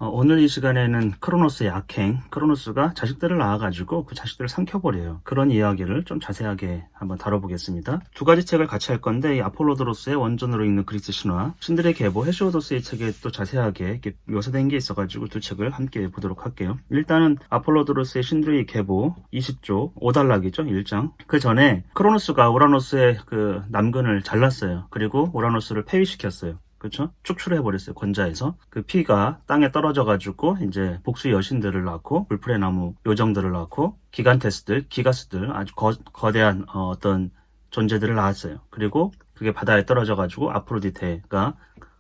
오늘 이 시간에는 크로노스의 악행, 크로노스가 자식들을 낳아가지고 그 자식들을 삼켜버려요. 그런 이야기를 좀 자세하게 한번 다뤄보겠습니다. 두 가지 책을 같이 할 건데, 이 아폴로도로스의 원전으로 읽는 그리스 신화, 신들의 계보, 헤시오도스의 책에 또 자세하게 이렇게 묘사된 게 있어가지고 두 책을 함께 보도록 할게요. 일단은 아폴로도로스의 신들의 계보 20조 5단락이죠, 1장. 그 전에 크로노스가 우라노스의 그 남근을 잘랐어요. 그리고 우라노스를 폐위시켰어요. 그렇죠? 축출해버렸어요. 권자에서. 그 피가 땅에 떨어져가지고 이제 복수 여신들을 낳고 불풀의 나무 요정들을 낳고 기간테스들, 기가스들 아주 거대한 어떤 존재들을 낳았어요. 그리고 그게 바다에 떨어져가지고 아프로디테가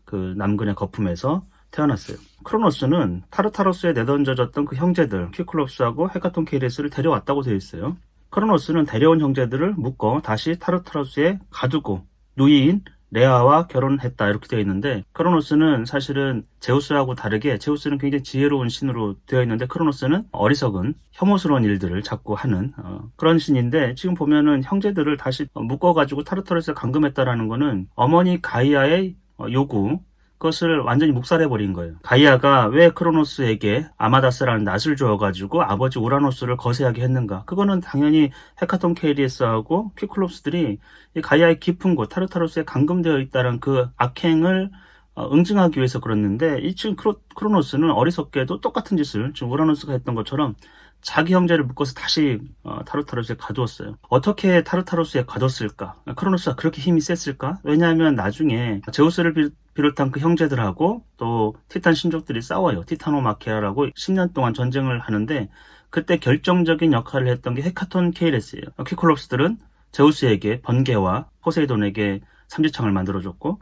그 남근의 거품에서 태어났어요. 크로노스는 타르타로스에 내던져졌던 그 형제들 퀴클롭스하고 헤카톤 케이레스를 데려왔다고 되어 있어요. 크로노스는 데려온 형제들을 묶어 다시 타르타로스에 가두고 누이인 레아와 결혼했다 이렇게 되어 있는데, 크로노스는 사실은 제우스하고 다르게 제우스는 굉장히 지혜로운 신으로 되어 있는데 크로노스는 어리석은 혐오스러운 일들을 자꾸 하는 그런 신인데, 지금 보면은 형제들을 다시 묶어가지고 타르타로스에 감금했다라는 거는 어머니 가이아의 요구, 그것을 완전히 묵살해버린 거예요. 가이아가 왜 크로노스에게 아마다스라는 낫을 주어가지고 아버지 우라노스를 거세하게 했는가? 그거는 당연히 헤카톤 케이리스하고 퀴클롭스들이 이 가이아의 깊은 곳, 타르타로스에 감금되어 있다는 그 악행을 응징하기 위해서 그랬는데, 이 지금 크로노스는 어리석게도 똑같은 짓을 지금 우라노스가 했던 것처럼 자기 형제를 묶어서 다시 타르타로스에 가두었어요. 어떻게 타르타로스에 가뒀을까? 크로노스가 그렇게 힘이 셌을까? 왜냐하면 나중에 제우스를 비롯한 그 형제들하고 또 티탄 신족들이 싸워요. 티타노마키아라고 10년 동안 전쟁을 하는데, 그때 결정적인 역할을 했던 게 헤카톤 케이레스예요. 퀴클롭스들은 제우스에게 번개와 포세이돈에게 삼지창을 만들어줬고,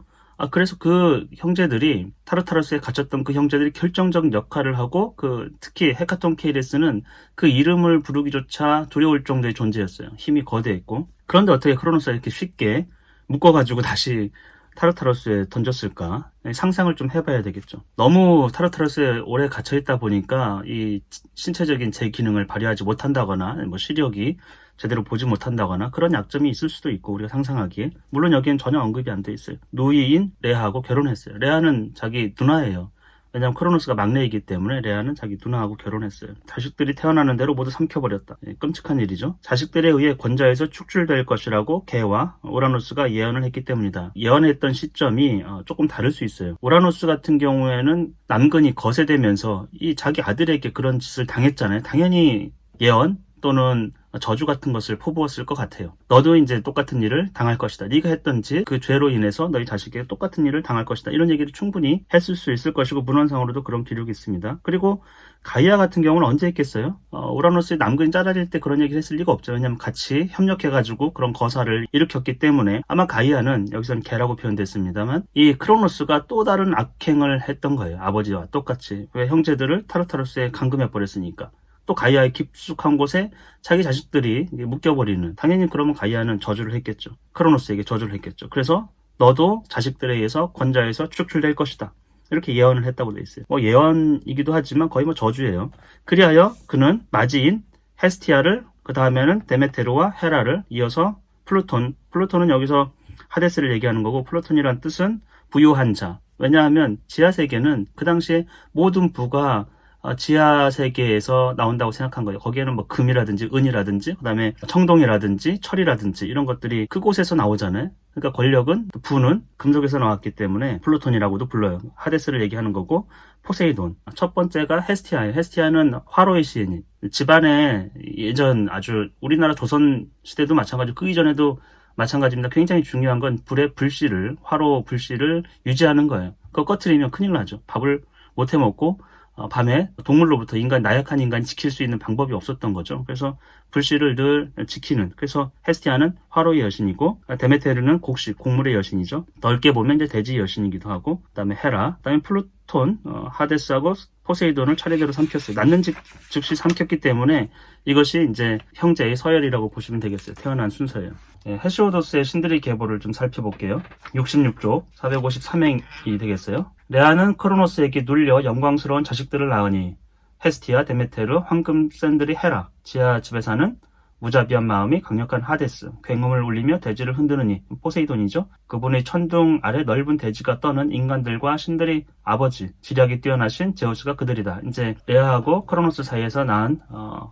그래서 그 형제들이 타르타로스에 갇혔던 그 형제들이 결정적 역할을 하고, 특히 헤카톤 케이레스는 그 이름을 부르기조차 두려울 정도의 존재였어요. 힘이 거대했고. 그런데 어떻게 크로노스가 이렇게 쉽게 묶어가지고 다시 타르타로스에 던졌을까? 상상을 좀 해봐야 되겠죠. 너무 타르타로스에 오래 갇혀있다 보니까 이 신체적인 제 기능을 발휘하지 못한다거나 시력이 제대로 보지 못한다거나 그런 약점이 있을 수도 있고, 우리가 상상하기에. 물론 여기엔 전혀 언급이 안 돼 있어요. 누이인 레아하고 결혼했어요. 레아는 자기 누나예요. 왜냐하면 크로노스가 막내이기 때문에 레아는 자기 누나하고 결혼했어요. 자식들이 태어나는 대로 모두 삼켜버렸다. 끔찍한 일이죠. 자식들에 의해 권자에서 축출될 것이라고 게와 우라노스가 예언을 했기 때문이다. 예언했던 시점이 조금 다를 수 있어요. 우라노스 같은 경우에는 남근이 거세되면서 이 자기 아들에게 그런 짓을 당했잖아요. 당연히 예언 또는 저주 같은 것을 포부었을 것 같아요. 너도 이제 똑같은 일을 당할 것이다. 네가 했던 짓, 그 죄로 인해서 너희 자식에게 똑같은 일을 당할 것이다. 이런 얘기를 충분히 했을 수 있을 것이고, 문헌상으로도 그런 기록이 있습니다. 그리고 가이아 같은 경우는 언제 했겠어요? 우라노스의 남근이 잘라질 때 그런 얘기를 했을 리가 없죠. 왜냐하면 같이 협력해가지고 그런 거사를 일으켰기 때문에. 아마 가이아는 여기서는 개라고 표현됐습니다만, 이 크로노스가 또 다른 악행을 했던 거예요. 아버지와 똑같이. 왜? 형제들을 타르타로스에 감금해버렸으니까. 또 가이아의 깊숙한 곳에 자기 자식들이 묶여버리는, 당연히 그러면 가이아는 저주를 했겠죠. 크로노스에게 저주를 했겠죠. 그래서 너도 자식들에 의해서 권자에서 축출될 것이다. 이렇게 예언을 했다고 돼 있어요. 예언이기도 하지만 거의 저주예요. 그리하여 그는 마지인 헤스티아를, 그 다음에는 데메테르와 헤라를 이어서 플루톤은 여기서 하데스를 얘기하는 거고, 플루톤이란 뜻은 부유한 자. 왜냐하면 지하세계는 그 당시에 모든 부가 지하 세계에서 나온다고 생각한 거예요. 거기에는 금이라든지 은이라든지 그다음에 청동이라든지 철이라든지 이런 것들이 그곳에서 나오잖아요. 그러니까 권력은, 부는 금속에서 나왔기 때문에 플루톤이라고도 불러요. 하데스를 얘기하는 거고, 포세이돈. 첫 번째가 헤스티아예요. 헤스티아는 화로의 시인이, 집안에 예전 아주 우리나라 조선 시대도 마찬가지고 그 이전에도 마찬가지입니다. 굉장히 중요한 건 화로 불씨를 유지하는 거예요. 그거 꺼트리면 큰일 나죠. 밥을 못 해먹고 밤에 동물로부터 나약한 인간이 지킬 수 있는 방법이 없었던 거죠. 그래서 불씨를 늘 지키는, 그래서 헤스티아는 화로의 여신이고, 데메테르는 곡물의 여신이죠. 넓게 보면 이제 대지의 여신이기도 하고, 그다음에 헤라, 그다음에 플루톤, 하데스하고 포세이돈을 차례대로 삼켰어요. 낳는 즉시 삼켰기 때문에 이것이 이제 형제의 서열이라고 보시면 되겠어요. 태어난 순서예요. 헤시오도스의 신들의 계보를 좀 살펴볼게요. 66조 453행이 되겠어요. 레아는 크로노스에게 눌려 영광스러운 자식들을 낳으니 헤스티아, 데메테르, 황금샌들이 헤라, 지하 집에 사는 무자비한 마음이 강력한 하데스, 굉음을 울리며 대지를 흔드느니 포세이돈이죠. 그분의 천둥 아래 넓은 대지가 떠는 인간들과 신들의 아버지, 지략이 뛰어나신 제우스가 그들이다. 이제 레아하고 크로노스 사이에서 낳은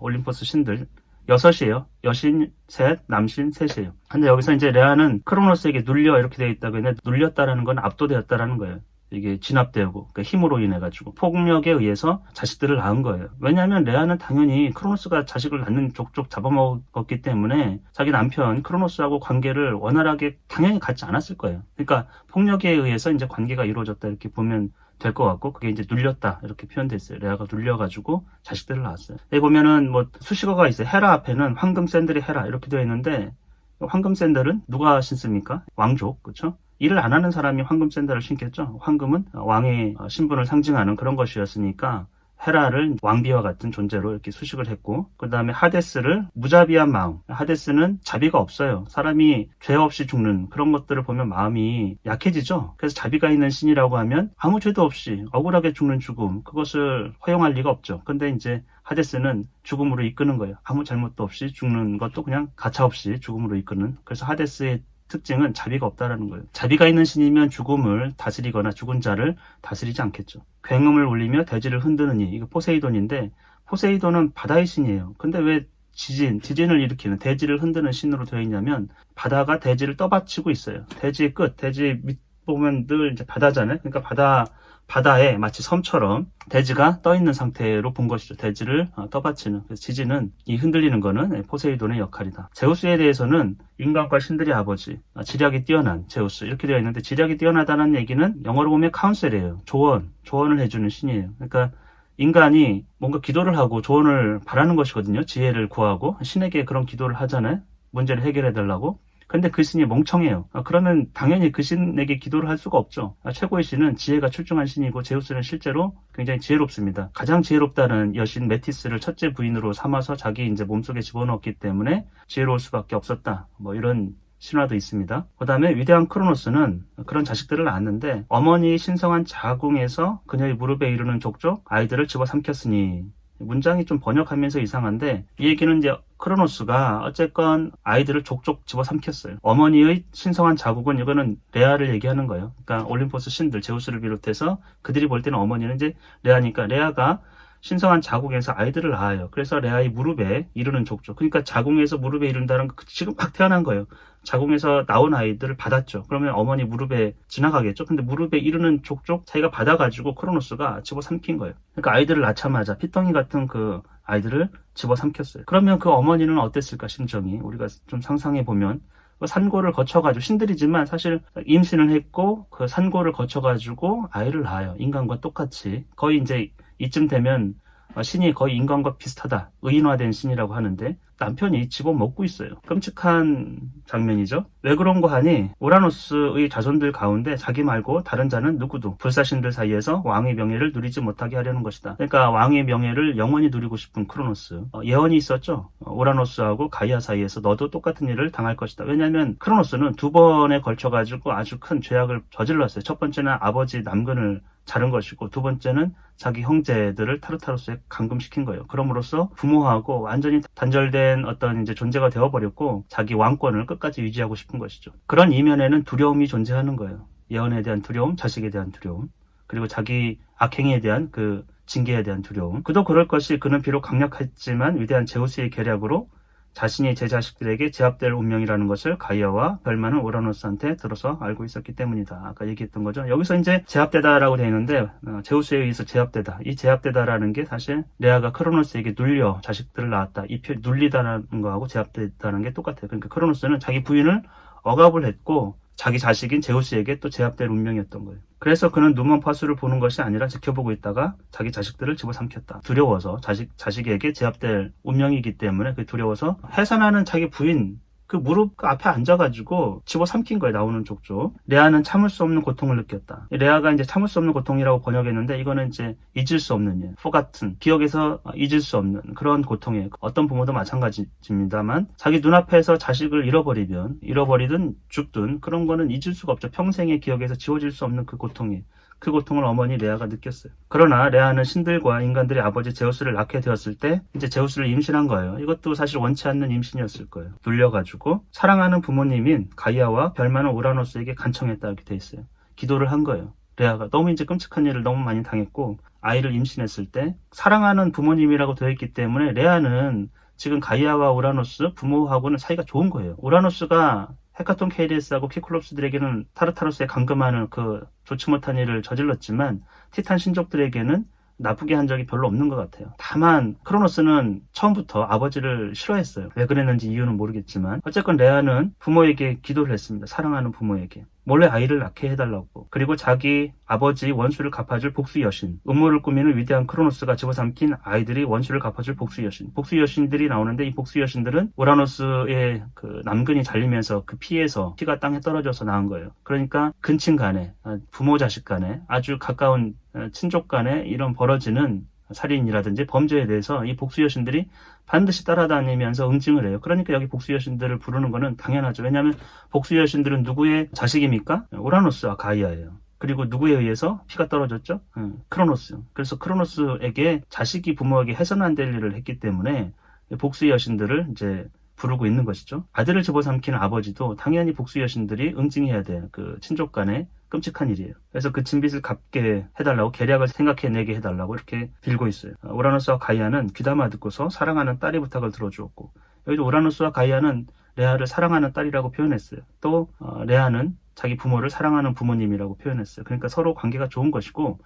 올림포스 신들 6이에요. 여신 셋, 남신 셋이에요. 근데 여기서 이제 레아는 크로노스에게 눌려 이렇게 되어 있다고 했는데 눌렸다라는 건 압도되었다라는 거예요. 이게 진압되고 그러니까 힘으로 인해 가지고 폭력에 의해서 자식들을 낳은 거예요. 왜냐하면 레아는 당연히 크로노스가 자식을 낳는 족족 잡아먹었기 때문에 자기 남편 크로노스하고 관계를 원활하게 당연히 갖지 않았을 거예요. 그러니까 폭력에 의해서 이제 관계가 이루어졌다 이렇게 보면 될 것 같고, 그게 이제 눌렸다 이렇게 표현됐어요. 레아가 눌려가지고 자식들을 낳았어요. 여기 보면은 뭐 수식어가 있어요. 헤라 앞에는 황금 샌들이 헤라 이렇게 되어 있는데, 황금 샌들은 누가 신습니까? 왕족, 그렇죠? 일을 안 하는 사람이 황금 샌들을 신겠죠. 황금은 왕의 신분을 상징하는 그런 것이었으니까 헤라를 왕비와 같은 존재로 이렇게 수식을 했고, 그 다음에 하데스를 무자비한 마음. 하데스는 자비가 없어요. 사람이 죄 없이 죽는 그런 것들을 보면 마음이 약해지죠. 그래서 자비가 있는 신이라고 하면 아무 죄도 없이 억울하게 죽는 죽음, 그것을 허용할 리가 없죠. 근데 이제 하데스는 죽음으로 이끄는 거예요. 아무 잘못도 없이 죽는 것도 그냥 가차없이 죽음으로 이끄는. 그래서 하데스의 특징은 자비가 없다라는 거예요. 자비가 있는 신이면 죽음을 다스리거나 죽은 자를 다스리지 않겠죠. 굉음을 울리며 대지를 흔드느니, 이거 포세이돈인데, 포세이돈은 바다의 신이에요. 근데 왜 지진을 일으키는 대지를 흔드는 신으로 되어 있냐면, 바다가 대지를 떠받치고 있어요. 대지의 끝, 대지 밑 보면 늘 이제 바다잖아요. 그러니까 바다에 마치 섬처럼 대지가 떠 있는 상태로 본 것이죠. 대지를 떠받치는. 그래서 지진은, 이 흔들리는 거는 포세이돈의 역할이다. 제우스에 대해서는 인간과 신들의 아버지, 지략이 뛰어난 제우스 이렇게 되어 있는데, 지략이 뛰어나다는 얘기는 영어로 보면 카운셀이에요. 조언을 해주는 신이에요. 그러니까 인간이 뭔가 기도를 하고 조언을 바라는 것이거든요. 지혜를 구하고 신에게 그런 기도를 하잖아요. 문제를 해결해 달라고. 근데 그 신이 멍청해요. 그러면 당연히 그 신에게 기도를 할 수가 없죠. 최고의 신은 지혜가 출중한 신이고, 제우스는 실제로 굉장히 지혜롭습니다. 가장 지혜롭다는 여신 메티스를 첫째 부인으로 삼아서 자기 이제 몸속에 집어넣었기 때문에 지혜로울 수밖에 없었다. 뭐 이런 신화도 있습니다. 그 다음에 위대한 크로노스는 그런 자식들을 낳았는데, 어머니의 신성한 자궁에서 그녀의 무릎에 이르는 족족 아이들을 집어삼켰으니, 문장이 좀 번역하면서 이상한데, 이 얘기는 이제 크로노스가 어쨌건 아이들을 족족 집어삼켰어요. 어머니의 신성한 자국은, 이거는 레아를 얘기하는 거예요. 그러니까 올림포스 신들, 제우스를 비롯해서 그들이 볼 때는 어머니는 이제 레아니까, 레아가 신성한 자궁에서 아이들을 낳아요. 그래서 레아의 무릎에 이르는 족족. 그러니까 자궁에서 무릎에 이른다는 거 지금 막 태어난 거예요. 자궁에서 나온 아이들을 받았죠. 그러면 어머니 무릎에 지나가겠죠. 근데 무릎에 이르는 족족 자기가 받아가지고 크로노스가 집어삼킨 거예요. 그러니까 아이들을 낳자마자 피덩이 같은 그 아이들을 집어삼켰어요. 그러면 그 어머니는 어땠을까, 심정이. 우리가 좀 상상해보면, 산고를 거쳐가지고, 신들이지만 사실 임신을 했고 그 산고를 거쳐가지고 아이를 낳아요. 인간과 똑같이. 거의 이제 이쯤 되면 신이 거의 인간과 비슷하다, 의인화된 신이라고 하는데, 남편이 집어먹고 있어요. 끔찍한 장면이죠. 왜 그런가 하니, 우라노스의 자손들 가운데 자기 말고 다른 자는 누구도 불사신들 사이에서 왕의 명예를 누리지 못하게 하려는 것이다. 그러니까 왕의 명예를 영원히 누리고 싶은 크로노스. 예언이 있었죠. 우라노스하고 가이아 사이에서 너도 똑같은 일을 당할 것이다. 왜냐하면 크로노스는 2번에 걸쳐가지고 아주 큰 죄악을 저질렀어요. 첫 번째는 아버지 남근을 자른 것이고, 두 번째는 자기 형제들을 타르타로스에 감금시킨 거예요. 그럼으로써 부모하고 완전히 단절된 어떤 이제 존재가 되어버렸고, 자기 왕권을 끝까지 유지하고 싶은 것이죠. 그런 이면에는 두려움이 존재하는 거예요. 예언에 대한 두려움, 자식에 대한 두려움, 그리고 자기 악행에 대한 그 징계에 대한 두려움. 그도 그럴 것이, 그는 비록 강력했지만 위대한 제우스의 계략으로 자신이 제 자식들에게 제압될 운명이라는 것을 가이아와 별만은 우라노스한테 들어서 알고 있었기 때문이다. 아까 얘기했던 거죠. 여기서 이제 제압되다라고 되어 있는데, 제우스에 의해서 제압되다. 이 제압되다라는 게 사실 레아가 크로노스에게 눌려 자식들을 낳았다. 이 표현, 눌리다라는 거하고 제압되다는 게 똑같아요. 그러니까 크로노스는 자기 부인을 억압을 했고, 자기 자식인 제우스에게 또 제압될 운명이었던 거예요. 그래서 그는 눈먼 파수를 보는 것이 아니라 지켜보고 있다가 자기 자식들을 집어삼켰다. 두려워서, 자식에게 제압될 운명이기 때문에 그 두려워서 해산하는 자기 부인 그 무릎 앞에 앉아가지고 집어삼킨 거예요. 나오는 족족. 레아는 참을 수 없는 고통을 느꼈다. 레아가 이제 참을 수 없는 고통이라고 번역했는데, 이거는 이제 잊을 수 없는 일, forgotten, 기억에서 잊을 수 없는 그런 고통이에요. 어떤 부모도 마찬가지입니다만, 자기 눈앞에서 자식을 잃어버리든 죽든 그런 거는 잊을 수가 없죠. 평생의 기억에서 지워질 수 없는 그 고통이에요. 그 고통을 어머니 레아가 느꼈어요. 그러나 레아는 신들과 인간들의 아버지 제우스를 낳게 되었을 때 이제 제우스를 임신한 거예요. 이것도 사실 원치 않는 임신이었을 거예요. 눌려가지고 사랑하는 부모님인 가이아와 별 많은 우라노스에게 간청했다 이렇게 돼 있어요. 기도를 한 거예요. 레아가 너무 이제 끔찍한 일을 너무 많이 당했고 아이를 임신했을 때 사랑하는 부모님이라고 되어 있기 때문에 레아는 지금 가이아와 우라노스 부모하고는 사이가 좋은 거예요. 우라노스가 헤카톤 케이리스하고 키클롭스들에게는 타르타로스에 감금하는 그 좋지 못한 일을 저질렀지만 티탄 신족들에게는 나쁘게 한 적이 별로 없는 것 같아요. 다만 크로노스는 처음부터 아버지를 싫어했어요. 왜 그랬는지 이유는 모르겠지만 어쨌건 레아는 부모에게 기도를 했습니다. 사랑하는 부모에게. 몰래 아이를 낳게 해달라고. 그리고 자기 아버지 원수를 갚아줄 복수 여신, 음모를 꾸미는 위대한 크로노스가 집어삼킨 아이들이 원수를 갚아줄 복수 여신. 복수 여신들이 나오는데 이 복수 여신들은 우라노스의 그 남근이 잘리면서 그 피에서 피가 땅에 떨어져서 나온 거예요. 그러니까 근친 간에, 부모 자식 간에, 아주 가까운 친족 간에 이런 벌어지는 살인이라든지 범죄에 대해서 이 복수 여신들이 반드시 따라다니면서 응징을 해요. 그러니까 여기 복수 여신들을 부르는 거는 당연하죠. 왜냐하면 복수 여신들은 누구의 자식입니까? 우라노스와 가이아예요. 그리고 누구에 의해서 피가 떨어졌죠? 크로노스. 그래서 크로노스에게 자식이 부모에게 해서는 안 될 일을 했기 때문에 복수 여신들을 이제 부르고 있는 것이죠. 아들을 집어삼키는 아버지도 당연히 복수 여신들이 응징해야 돼요. 그 친족 간의 끔찍한 일이에요. 그래서 그 진빚을 갚게 해달라고 계략을 생각해내게 해달라고 이렇게 빌고 있어요. 우라노스와 가이아는 귀담아 듣고서 사랑하는 딸의 부탁을 들어주었고 여기도 우라노스와 가이아는 레아를 사랑하는 딸이라고 표현했어요. 또 레아는 자기 부모를 사랑하는 부모님이라고 표현했어요. 그러니까 서로 관계가 좋은 것이고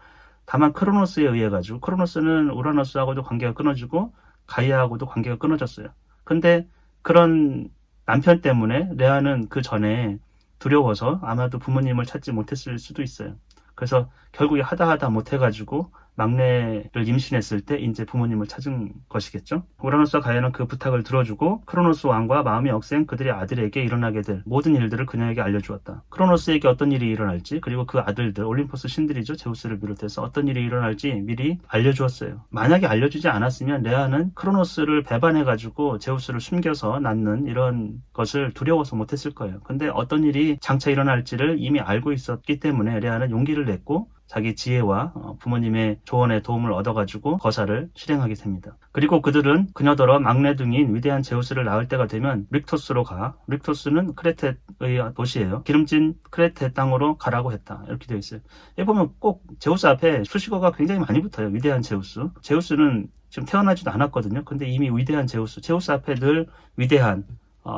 다만 크로노스에 의해 가지고 크로노스는 우라노스하고도 관계가 끊어지고 가이아하고도 관계가 끊어졌어요. 근데 그런 남편 때문에 레아는 그 전에 두려워서 아마도 부모님을 찾지 못했을 수도 있어요. 그래서 결국에 하다 못해가지고 막내를 임신했을 때 이제 부모님을 찾은 것이겠죠. 우라노스와 가이아는 그 부탁을 들어주고 크로노스 왕과 마음이 억센 그들의 아들에게 일어나게 될 모든 일들을 그녀에게 알려주었다. 크로노스에게 어떤 일이 일어날지 그리고 그 아들들 올림포스 신들이죠. 제우스를 비롯해서 어떤 일이 일어날지 미리 알려주었어요. 만약에 알려주지 않았으면 레아는 크로노스를 배반해가지고 제우스를 숨겨서 낳는 이런 것을 두려워서 못했을 거예요. 근데 어떤 일이 장차 일어날지를 이미 알고 있었기 때문에 레아는 용기를 냈고 자기 지혜와 부모님의 조언의 도움을 얻어가지고 거사를 실행하게 됩니다. 그리고 그들은 그녀더러 막내둥이인 위대한 제우스를 낳을 때가 되면 릭토스로 가. 릭토스는 크레테의 도시예요. 기름진 크레테 땅으로 가라고 했다. 이렇게 되어 있어요. 여기 보면 꼭 제우스 앞에 수식어가 굉장히 많이 붙어요. 위대한 제우스. 제우스는 지금 태어나지도 않았거든요. 근데 이미 위대한 제우스. 제우스 앞에 늘 위대한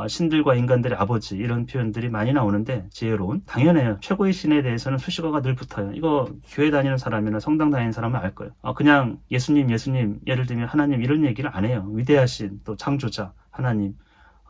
신들과 인간들의 아버지 이런 표현들이 많이 나오는데 지혜로운 당연해요. 최고의 신에 대해서는 수식어가 늘 붙어요. 이거 교회 다니는 사람이나 성당 다니는 사람은 알 거예요. 그냥 예수님 예를 들면 하나님 이런 얘기를 안 해요. 위대하신 또 창조자 하나님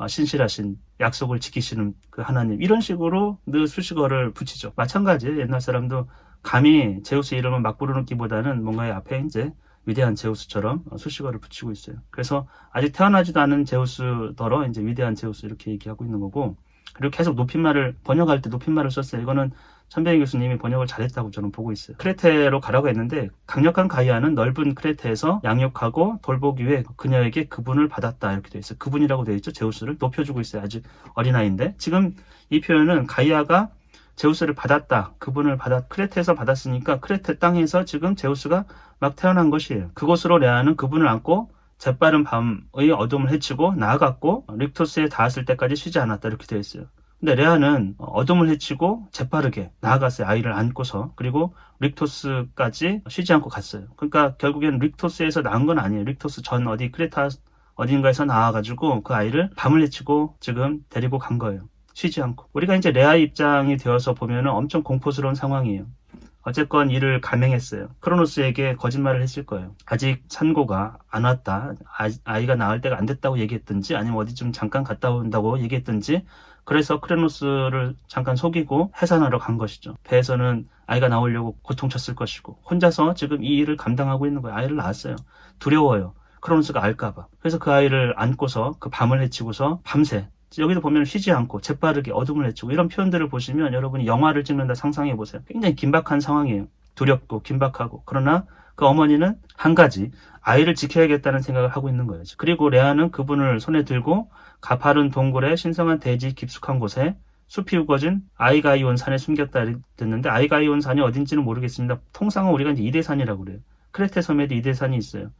신실하신 약속을 지키시는 그 하나님 이런 식으로 늘 수식어를 붙이죠. 마찬가지예요. 옛날 사람도 감히 제우스 이름을 막 부르는 기보다는 뭔가의 앞에 이제 위대한 제우스처럼 수식어를 붙이고 있어요. 그래서 아직 태어나지도 않은 제우스더러 이제 위대한 제우스 이렇게 얘기하고 있는 거고 그리고 계속 높임말을 번역할 때 높임말을 썼어요. 이거는 천배인 교수님이 번역을 잘했다고 저는 보고 있어요. 크레테로 가라고 했는데 강력한 가이아는 넓은 크레테에서 양육하고 돌보기 위해 그녀에게 그분을 받았다 이렇게 되어 있어요. 그분이라고 되어 있죠. 제우스를 높여주고 있어요. 아직 어린아이인데 지금 이 표현은 가이아가 제우스를 받았다. 그분을 크레테에서 받았으니까 크레테 땅에서 지금 제우스가 막 태어난 것이에요. 그곳으로 레아는 그분을 안고 재빠른 밤의 어둠을 헤치고 나아갔고 릭토스에 닿았을 때까지 쉬지 않았다 이렇게 되어 있어요. 근데 레아는 어둠을 헤치고 재빠르게 나아갔어요. 아이를 안고서. 그리고 릭토스까지 쉬지 않고 갔어요. 그러니까 결국엔 릭토스에서 나은 건 아니에요. 릭토스 전 어디 크레타 어딘가에서 나와가지고 그 아이를 밤을 헤치고 지금 데리고 간 거예요. 쉬지 않고. 우리가 이제 레아의 입장이 되어서 보면 엄청 공포스러운 상황이에요. 어쨌건 이를 감행했어요. 크로노스에게 거짓말을 했을 거예요. 아직 산고가 안 왔다. 아이가 나을 때가 안 됐다고 얘기했든지 아니면 어디 좀 잠깐 갔다 온다고 얘기했든지 그래서 크로노스를 잠깐 속이고 해산하러 간 것이죠. 배에서는 아이가 나오려고 고통쳤을 것이고 혼자서 지금 이 일을 감당하고 있는 거예요. 아이를 낳았어요. 두려워요. 크로노스가 알까봐. 그래서 그 아이를 안고서 그 밤을 헤치고서 밤새 여기도 보면 쉬지 않고 재빠르게 어둠을 헤치고 이런 표현들을 보시면 여러분이 영화를 찍는다 상상해 보세요. 굉장히 긴박한 상황이에요. 두렵고 긴박하고. 그러나 그 어머니는 한 가지 아이를 지켜야겠다는 생각을 하고 있는 거예요. 그리고 레아는 그분을 손에 들고 가파른 동굴에 신성한 대지 깊숙한 곳에 숲이 우거진 아이가이온 산에 숨겼다 됐는데 아이가이온 산이 어딘지는 모르겠습니다. 통상은 우리가 이제 이대산이라고 그래요. 크레테 섬에도 이대산이 있어요.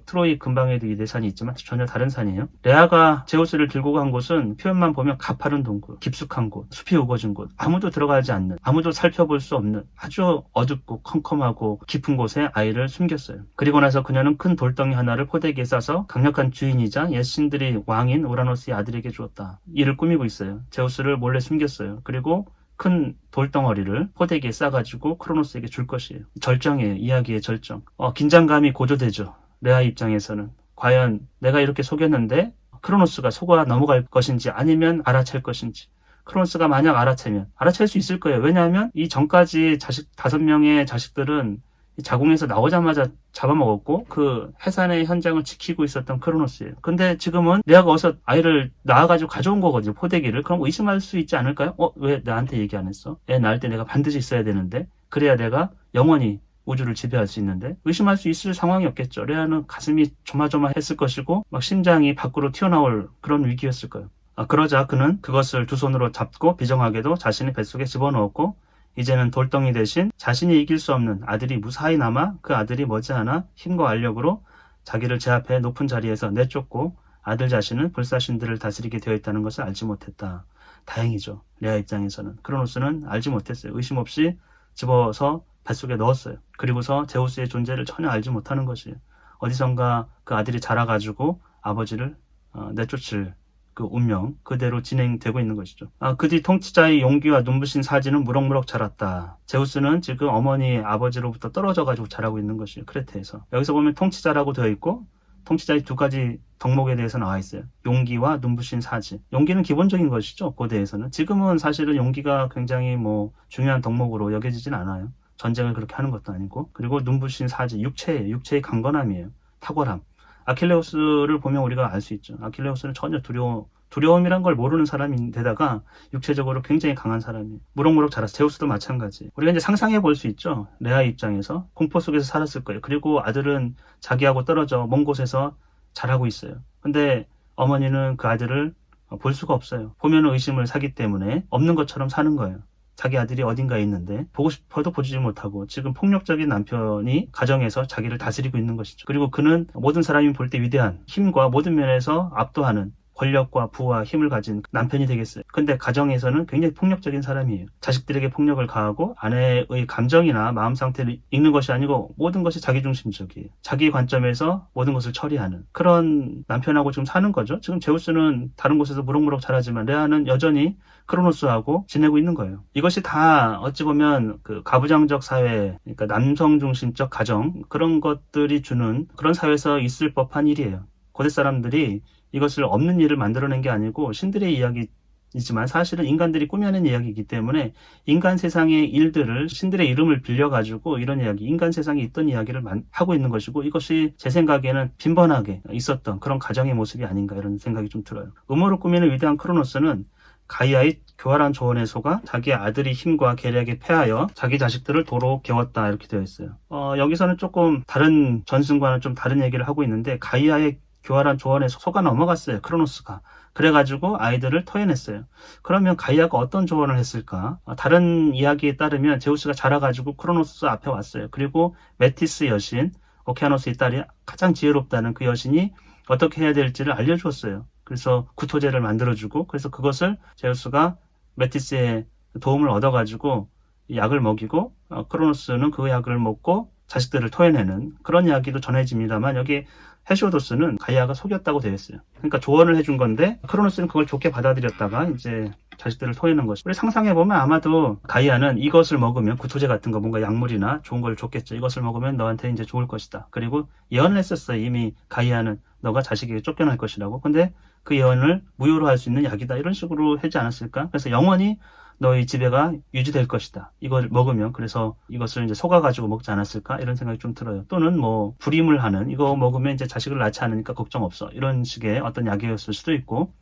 트로이 근방에도 이대산이 있지만 전혀 다른 산이에요. 레아가 제우스를 들고 간 곳은 표현만 보면 가파른 동굴, 깊숙한 곳, 숲이 우거진 곳, 아무도 들어가지 않는, 아무도 살펴볼 수 없는 아주 어둡고 컴컴하고 깊은 곳에 아이를 숨겼어요. 그리고 나서 그녀는 큰 돌덩이 하나를 포대기에 싸서 강력한 주인이자 옛 신들이 왕인 우라노스의 아들에게 주었다. 이를 꾸미고 있어요. 제우스를 몰래 숨겼어요. 그리고 큰 돌덩어리를 포대기에 싸가지고 크로노스에게 줄 것이에요. 절정이에요. 이야기의 절정. 긴장감이 고조되죠. 레아 입장에서는. 과연 내가 이렇게 속였는데 크로노스가 속아 넘어갈 것인지 아니면 알아챌 것인지. 크로노스가 만약 알아챌 수 있을 거예요. 왜냐하면 이 전까지 5명의 자식들은 자궁에서 나오자마자 잡아먹었고 그 해산의 현장을 지키고 있었던 크로노스예요. 근데 지금은 레아가 어서 아이를 낳아가지고 가져온 거거든요. 포대기를. 그럼 의심할 수 있지 않을까요? 왜 나한테 얘기 안 했어? 애 낳을 때 내가 반드시 있어야 되는데 그래야 내가 영원히 우주를 지배할 수 있는데 의심할 수 있을 상황이 없겠죠. 레아는 가슴이 조마조마했을 것이고 막 심장이 밖으로 튀어나올 그런 위기였을 거예요. 그러자 그는 그것을 두 손으로 잡고 비정하게도 자신의 뱃속에 집어넣었고 이제는 돌덩이 대신 자신이 이길 수 없는 아들이 무사히 남아 그 아들이 머지않아 힘과 알력으로 자기를 제압해 높은 자리에서 내쫓고 아들 자신은 불사신들을 다스리게 되어 있다는 것을 알지 못했다. 다행이죠. 레아 입장에서는. 크로노스는 알지 못했어요. 의심 없이 집어서 뱃속에 넣었어요. 그리고서 제우스의 존재를 전혀 알지 못하는 것이에요. 어디선가 그 아들이 자라가지고 아버지를 내쫓을 그 운명 그대로 진행되고 있는 것이죠. 그 뒤 통치자의 용기와 눈부신 사지는 무럭무럭 자랐다. 제우스는 지금 어머니 아버지로부터 떨어져가지고 자라고 있는 것이에요. 크레테에서. 여기서 보면 통치자라고 되어 있고 통치자의 두 가지 덕목에 대해서 나와 있어요. 용기와 눈부신 사지. 용기는 기본적인 것이죠. 고대에서는. 지금은 사실은 용기가 굉장히 중요한 덕목으로 여겨지진 않아요. 전쟁을 그렇게 하는 것도 아니고. 그리고 눈부신 사지, 육체의 강건함이에요. 탁월함. 아킬레우스를 보면 우리가 알 수 있죠. 아킬레우스는 전혀 두려움이란 걸 모르는 사람인데다가 육체적으로 굉장히 강한 사람이에요. 무럭무럭 자랐어요. 제우스도 마찬가지. 우리가 이제 상상해 볼 수 있죠. 레아 입장에서 공포 속에서 살았을 거예요. 그리고 아들은 자기하고 떨어져 먼 곳에서 자라고 있어요. 근데 어머니는 그 아들을 볼 수가 없어요. 보면 의심을 사기 때문에 없는 것처럼 사는 거예요. 자기 아들이 어딘가에 있는데 보고 싶어도 보지 못하고 지금 폭력적인 남편이 가정에서 자기를 다스리고 있는 것이죠. 그리고 그는 모든 사람이 볼 때 위대한 힘과 모든 면에서 압도하는 권력과 부와 힘을 가진 남편이 되겠어요. 근데 가정에서는 굉장히 폭력적인 사람이에요. 자식들에게 폭력을 가하고 아내의 감정이나 마음 상태를 읽는 것이 아니고 모든 것이 자기중심적이에요. 자기 관점에서 모든 것을 처리하는 그런 남편하고 지금 사는 거죠. 지금 제우스는 다른 곳에서 무럭무럭 자라지만 레아는 여전히 크로노스하고 지내고 있는 거예요. 이것이 다 어찌 보면 그 가부장적 사회, 그러니까 남성 중심적 가정 그런 것들이 주는 그런 사회에서 있을 법한 일이에요. 고대 사람들이 이것을 없는 일을 만들어낸 게 아니고 신들의 이야기이지만 사실은 인간들이 꾸며낸 이야기이기 때문에 인간 세상의 일들을 신들의 이름을 빌려가지고 이런 이야기, 인간 세상에 있던 이야기를 하고 있는 것이고 이것이 제 생각에는 빈번하게 있었던 그런 가정의 모습이 아닌가 이런 생각이 좀 들어요. 음모를 꾸미는 위대한 크로노스는 가이아의 교활한 조언에 속아 자기의 아들이 힘과 계략에 패하여 자기 자식들을 도로 겨웠다 이렇게 되어 있어요. 여기서는 조금 다른 전승과는 좀 다른 얘기를 하고 있는데 가이아의 교활한 조언에 속아 넘어갔어요. 크로노스가. 그래가지고 아이들을 토해냈어요. 그러면 가이아가 어떤 조언을 했을까? 다른 이야기에 따르면 제우스가 자라가지고 크로노스 앞에 왔어요. 그리고 메티스 여신, 오케아노스의 딸이 가장 지혜롭다는 그 여신이 어떻게 해야 될지를 알려주었어요. 그래서 구토제를 만들어주고 그래서 그것을 제우스가 메티스의 도움을 얻어가지고 약을 먹이고 크로노스는 그 약을 먹고 자식들을 토해내는 그런 이야기도 전해집니다만 여기 헤시오도스는 가이아가 속였다고 되어 있어요. 그러니까 조언을 해준 건데 크로노스는 그걸 좋게 받아들였다가 이제 자식들을 토해낸 것이죠. 우리 상상해보면 아마도 가이아는 이것을 먹으면 구토제 같은 거 뭔가 약물이나 좋은 걸 줬겠죠. 이것을 먹으면 너한테 이제 좋을 것이다. 그리고 예언을 했었어요. 이미 가이아는 너가 자식에게 쫓겨날 것이라고. 근데 그 예언을 무효로 할 수 있는 약이다. 이런 식으로 하지 않았을까? 그래서 영원히 너의 지배가 유지될 것이다. 이걸 먹으면 그래서 이것을 이제 속아가지고 먹지 않았을까? 이런 생각이 좀 들어요. 또는 불임을 하는 이거 먹으면 이제 자식을 낳지 않으니까 걱정 없어. 이런 식의 어떤 약이었을 수도 있고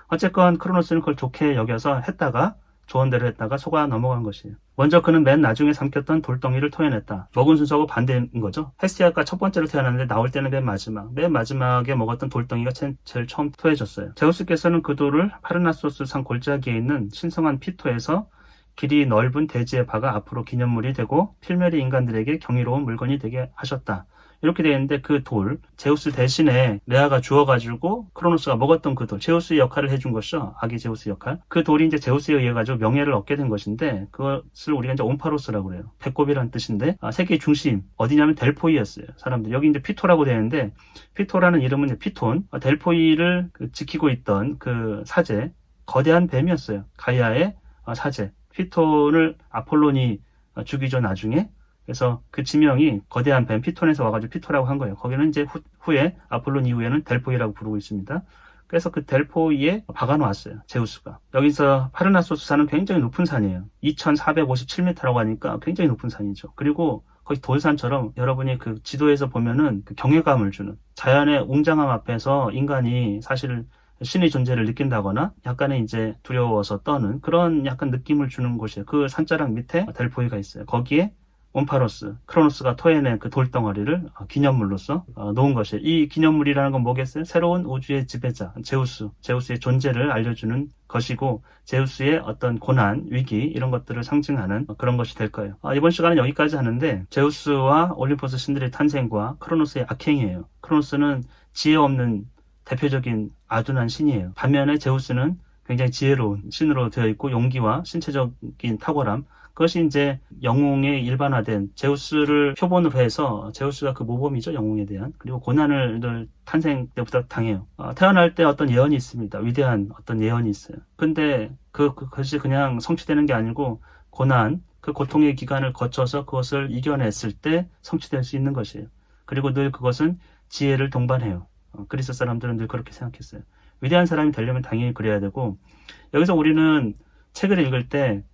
어쨌건 크로노스는 그걸 좋게 여겨서 했다가 조언대로 했다가 속아 넘어간 것이에요. 먼저 그는 맨 나중에 삼켰던 돌덩이를 토해냈다. 먹은 순서하고 반대인 거죠. 헤스티아가 첫 번째로 태어났는데 나올 때는 맨 마지막에 먹었던 돌덩이가 제일 처음 토해졌어요. 제우스께서는 그 돌을 파르나소스 산 골짜기에 있는 신성한 피토에서 길이 넓은 대지에 박아 앞으로 기념물이 되고 필메리 인간들에게 경이로운 물건이 되게 하셨다. 이렇게 되어 있는데 그 돌, 제우스 대신에 레아가 주어가지고 크로노스가 먹었던 그 돌, 제우스의 역할을 해준 것이죠. 아기 제우스 역할. 그 돌이 이제 제우스에 의해 가지고 명예를 얻게 된 것인데 그것을 우리가 이제 온파로스라고 그래요. 배꼽이라는 뜻인데 세계의 중심 어디냐면 델포이였어요. 사람들 여기 이제 피토라고 되는데 피토라는 이름은 이제 피톤, 델포이를 지키고 있던 그 사제, 거대한 뱀이었어요. 가이아의 사제. 피톤을 아폴론이 죽이죠 나중에. 그래서 그 지명이 거대한 뱀 피톤에서 와가지고 피토라고 한 거예요. 거기는 이제 후에 아폴론 이후에는 델포이라고 부르고 있습니다. 그래서 그 델포이에 박아놓았어요. 제우스가. 여기서 파르나소스 산은 굉장히 높은 산이에요. 2457m라고 하니까 굉장히 높은 산이죠. 그리고 거의 돌산처럼 여러분이 그 지도에서 보면은 그 경외감을 주는 자연의 웅장함 앞에서 인간이 사실 신의 존재를 느낀다거나 약간의 이제 두려워서 떠는 그런 약간 느낌을 주는 곳이에요. 그 산자락 밑에 델포이가 있어요. 거기에 온파로스, 크로노스가 토해낸 그 돌덩어리를 기념물로서 놓은 것이에요. 이 기념물이라는 건 뭐겠어요? 새로운 우주의 지배자, 제우스의 존재를 알려주는 것이고 제우스의 어떤 고난, 위기 이런 것들을 상징하는 그런 것이 될 거예요. 이번 시간은 여기까지 하는데 제우스와 올림포스 신들의 탄생과 크로노스의 악행이에요. 크로노스는 지혜 없는 대표적인 아둔한 신이에요. 반면에 제우스는 굉장히 지혜로운 신으로 되어 있고 용기와 신체적인 탁월함, 그것이 이제 영웅의 일반화된 제우스를 표본으로 해서 제우스가 그 모범이죠. 영웅에 대한. 그리고 고난을 늘 탄생 때부터 당해요. 태어날 때 어떤 예언이 있습니다. 위대한 어떤 예언이 있어요. 근데 그것이 그냥 성취되는 게 아니고 고난, 그 고통의 기간을 거쳐서 그것을 이겨냈을 때 성취될 수 있는 것이에요. 그리고 늘 그것은 지혜를 동반해요. 그리스 사람들은 늘 그렇게 생각했어요. 위대한 사람이 되려면 당연히 그래야 되고 여기서 우리는 책을 읽을 때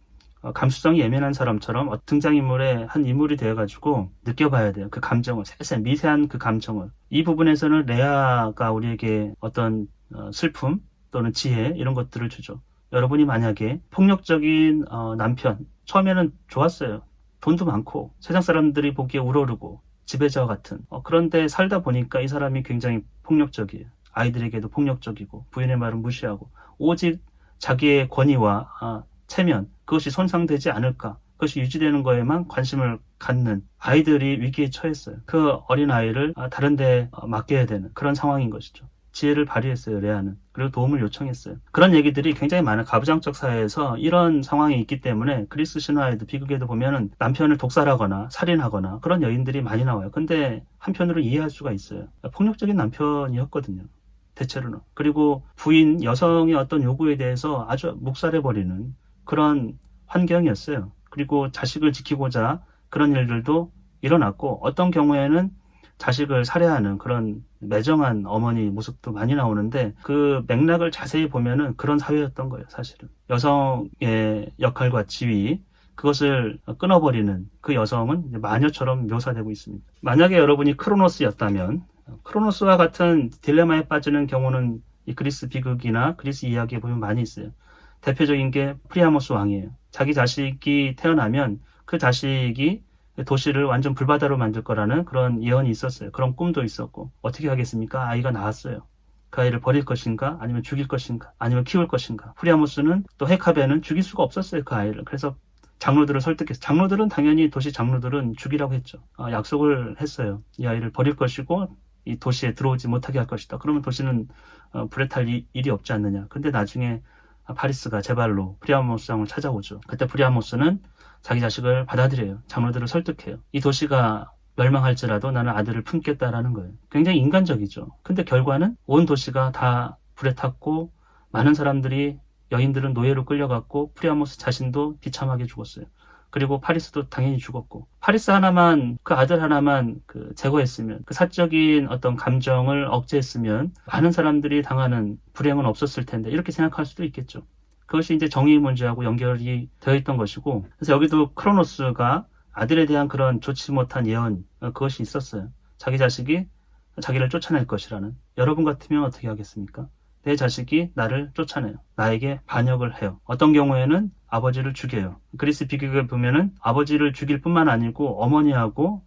감수성이 예민한 사람처럼 등장인물의 한 인물이 되어가지고 느껴봐야 돼요. 그 감정을, 세세한 미세한 그 감정을. 이 부분에서는 레아가 우리에게 어떤 슬픔 또는 지혜 이런 것들을 주죠. 여러분이 만약에 폭력적인 남편, 처음에는 좋았어요. 돈도 많고 세상 사람들이 보기에 우러르고 지배자와 같은 그런데 살다 보니까 이 사람이 굉장히 폭력적이에요. 아이들에게도 폭력적이고 부인의 말은 무시하고 오직 자기의 권위와 체면 그것이 손상되지 않을까 그것이 유지되는 거에만 관심을 갖는 아이들이 위기에 처했어요. 그 어린 아이를 다른 데 맡겨야 되는 그런 상황인 것이죠. 지혜를 발휘했어요. 레아는. 그리고 도움을 요청했어요. 그런 얘기들이 굉장히 많은 가부장적 사회에서 이런 상황이 있기 때문에 그리스 신화에도 비극에도 보면은 남편을 독살하거나 살인하거나 그런 여인들이 많이 나와요. 근데 한편으로 이해할 수가 있어요. 폭력적인 남편이었거든요. 대체로는. 그리고 부인, 여성의 어떤 요구에 대해서 아주 묵살해버리는 그런 환경이었어요. 그리고 자식을 지키고자 그런 일들도 일어났고 어떤 경우에는 자식을 살해하는 그런 매정한 어머니 모습도 많이 나오는데 그 맥락을 자세히 보면은 그런 사회였던 거예요. 사실은. 여성의 역할과 지위 그것을 끊어버리는 그 여성은 마녀처럼 묘사되고 있습니다. 만약에 여러분이 크로노스였다면 크로노스와 같은 딜레마에 빠지는 경우는 이 그리스 비극이나 그리스 이야기에 보면 많이 있어요. 대표적인 게 프리아모스 왕이에요. 자기 자식이 태어나면 그 자식이 도시를 완전 불바다로 만들 거라는 그런 예언이 있었어요. 그런 꿈도 있었고 어떻게 하겠습니까? 아이가 나왔어요. 그 아이를 버릴 것인가? 아니면 죽일 것인가? 아니면 키울 것인가? 프리아모스는 또 헤카베는 죽일 수가 없었어요. 그 아이를. 그래서 장로들을 설득했어요. 장로들은 당연히 도시 장로들은 죽이라고 했죠. 약속을 했어요. 이 아이를 버릴 것이고 이 도시에 들어오지 못하게 할 것이다. 그러면 도시는 불에 탈 일이 없지 않느냐. 근데 나중에 파리스가 제발로 프리아모스 왕을 찾아오죠. 그때 프리아모스는 자기 자식을 받아들여요. 장로들을 설득해요. 이 도시가 멸망할지라도 나는 아들을 품겠다라는 거예요. 굉장히 인간적이죠. 근데 결과는 온 도시가 다 불에 탔고 많은 사람들이 여인들은 노예로 끌려갔고 프리아모스 자신도 비참하게 죽었어요. 그리고 파리스도 당연히 죽었고 파리스 하나만 그 아들 하나만 제거했으면 그 사적인 어떤 감정을 억제했으면 많은 사람들이 당하는 불행은 없었을 텐데 이렇게 생각할 수도 있겠죠. 그것이 이제 정의 문제하고 연결이 되어 있던 것이고 그래서 여기도 크로노스가 아들에 대한 그런 좋지 못한 예언 그것이 있었어요. 자기 자식이 자기를 쫓아낼 것이라는. 여러분 같으면 어떻게 하겠습니까? 내 자식이 나를 쫓아내요. 나에게 반역을 해요. 어떤 경우에는 아버지를 죽여요. 그리스 비극을 보면은 아버지를 죽일 뿐만 아니고 어머니하고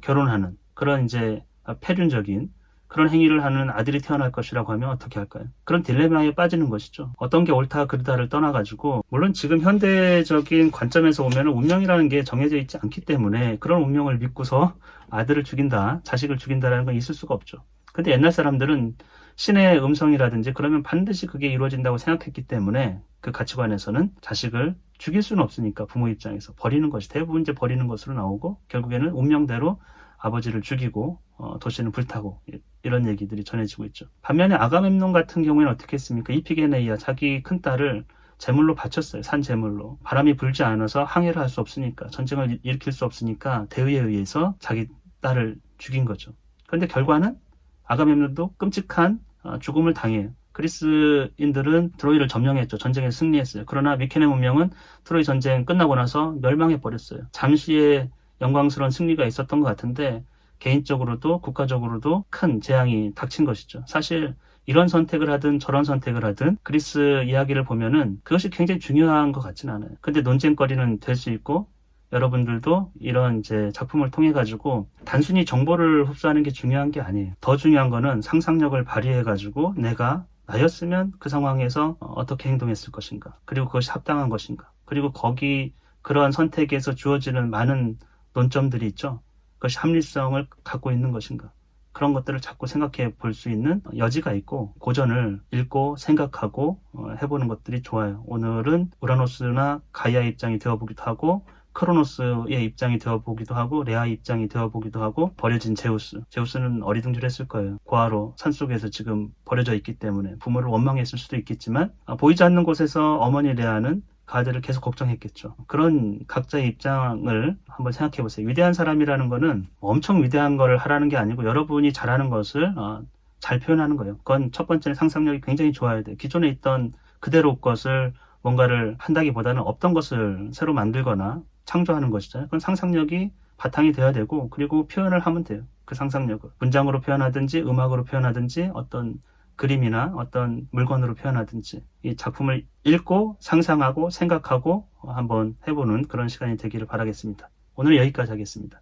결혼하는 그런 이제 폐륜적인 그런 행위를 하는 아들이 태어날 것이라고 하면 어떻게 할까요? 그런 딜레마에 빠지는 것이죠. 어떤 게 옳다 그르다를 떠나가지고 물론 지금 현대적인 관점에서 보면 운명이라는 게 정해져 있지 않기 때문에 그런 운명을 믿고서 아들을 죽인다, 자식을 죽인다라는 건 있을 수가 없죠. 근데 옛날 사람들은 신의 음성이라든지 그러면 반드시 그게 이루어진다고 생각했기 때문에 그 가치관에서는 자식을 죽일 수는 없으니까 부모 입장에서 버리는 것이 대부분 이제 버리는 것으로 나오고 결국에는 운명대로 아버지를 죽이고 도시는 불타고 이런 얘기들이 전해지고 있죠. 반면에 아가멤논 같은 경우에는 어떻게 했습니까? 이피게네이아 자기 큰딸을 제물로 바쳤어요. 산 제물로. 바람이 불지 않아서 항해를 할 수 없으니까 전쟁을 일으킬 수 없으니까 대의에 의해서 자기 딸을 죽인 거죠. 그런데 결과는 아가멤논도 끔찍한 죽음을 당해요. 그리스인들은 트로이를 점령했죠. 전쟁에 승리했어요. 그러나 미케네 문명은 트로이 전쟁 끝나고 나서 멸망해 버렸어요. 잠시의 영광스러운 승리가 있었던 것 같은데 개인적으로도 국가적으로도 큰 재앙이 닥친 것이죠. 사실 이런 선택을 하든 저런 선택을 하든 그리스 이야기를 보면은 그것이 굉장히 중요한 것 같지는 않아요. 근데 논쟁거리는 될 수 있고 여러분들도 이런 이제 작품을 통해 가지고 단순히 정보를 흡수하는 게 중요한 게 아니에요. 더 중요한 거는 상상력을 발휘해 가지고 내가 나였으면 그 상황에서 어떻게 행동했을 것인가, 그리고 그것이 합당한 것인가, 그리고 거기 그러한 선택에서 주어지는 많은 논점들이 있죠. 그것이 합리성을 갖고 있는 것인가, 그런 것들을 자꾸 생각해 볼 수 있는 여지가 있고 고전을 읽고 생각하고 해보는 것들이 좋아요. 오늘은 우라노스나 가이아 입장이 되어보기도 하고 크로노스의 입장이 되어보기도 하고 레아의 입장이 되어보기도 하고 버려진 제우스는 어리둥절했을 거예요. 고아로 산속에서 지금 버려져 있기 때문에 부모를 원망했을 수도 있겠지만 보이지 않는 곳에서 어머니 레아는 그 아들을 계속 걱정했겠죠. 그런 각자의 입장을 한번 생각해 보세요. 위대한 사람이라는 거는 엄청 위대한 걸 하라는 게 아니고 여러분이 잘하는 것을 잘 표현하는 거예요. 그건 첫 번째는 상상력이 굉장히 좋아야 돼요. 기존에 있던 그대로 것을 뭔가를 한다기보다는 없던 것을 새로 만들거나 창조하는 것이잖아요. 그건 상상력이 바탕이 돼야 되고 그리고 표현을 하면 돼요. 그 상상력을 문장으로 표현하든지 음악으로 표현하든지 어떤 그림이나 어떤 물건으로 표현하든지 이 작품을 읽고 상상하고 생각하고 한번 해보는 그런 시간이 되기를 바라겠습니다. 오늘 여기까지 하겠습니다.